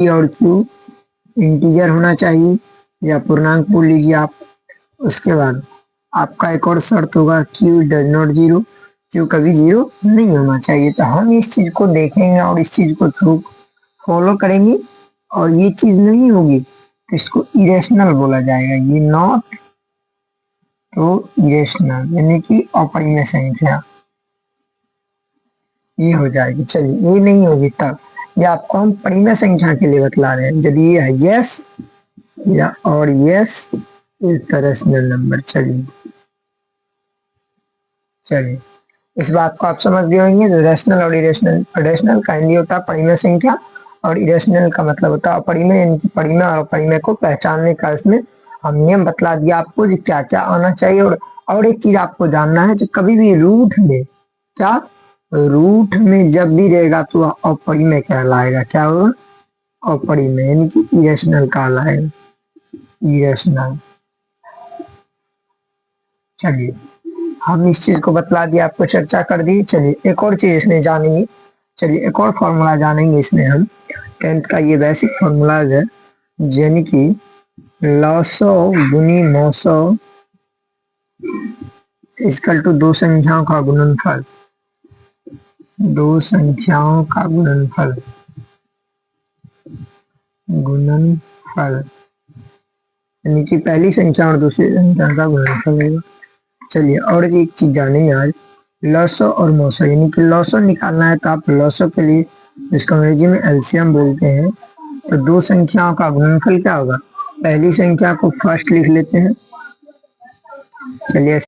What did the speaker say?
और Q integer होना चाहिए या पूर्णांक बोल लीजिए आप। उसके बाद आपका एक और शर्त होगा Q does not zero, Q कभी जीरो नहीं होना चाहिए। तो हम इस चीज को देखेंगे और इस चीज को थ्रू फॉलो करेंगे, और ये चीज नहीं होगी तो इसको इरेशनल बोला जाएगा। ये नॉट तो इरेशनल यानी कि अपरिमेय संख्या ये हो जाएगी। चलिए ये नहीं होगी तब, ये आपको हम परिमेय संख्या के लिए बतला रहे हैं। यदि ये है यस या और yes is the rational number. चलिए इस बात को आप समझ गए होंगे। तो रेशनल और इरेशनल, रेशनल काइंडली होता है परिमेय संख्या और इरेशनल का मतलब होता है अपरिमेय, यानी कि परिमेय और अपरिमेय को पहचानने का इसमें हम नियम बतला दिया आपको कि क्या क्या आना चाहिए। और एक चीज आपको जानना है, तो कभी भी रूट में, क्या रूट में जब भी रहेगा तो अपरिमेय कहलाएगा। क्या होगा? अपरिमेय, यानी कि इरेशनल कहलाएगा, इरेशनल। चलिए हम इस चीज को बतला दिया, आपको चर्चा कर दी। चलिए एक और चीज इसमें जानेंगे, चलिए एक और फॉर्मूला जानेंगे इसमें हम। 10th का ये बेसिक फॉर्मूलाज है, यानी कि लॉसो गुनी मौसो इक्वल टू दो संख्याओं का गुणनफल, दो संख्याओं का गुणनफल, गुणनफल यानी कि पहली संख्या और दूसरी संख्या का गुणनफल होगा। चलिए और एक चीज जानेंगे आज, लॉसो और मोसो, यानी कि लॉसो निकालना है तो आप लॉसो के लिए जिसको अंग्रेजी में एलसीएम बोलते हैं, तो दो संख्याओं का गुणनफल क्या होगा? पहली संख्या को फर्स्ट लिख लेते हैं। चलिए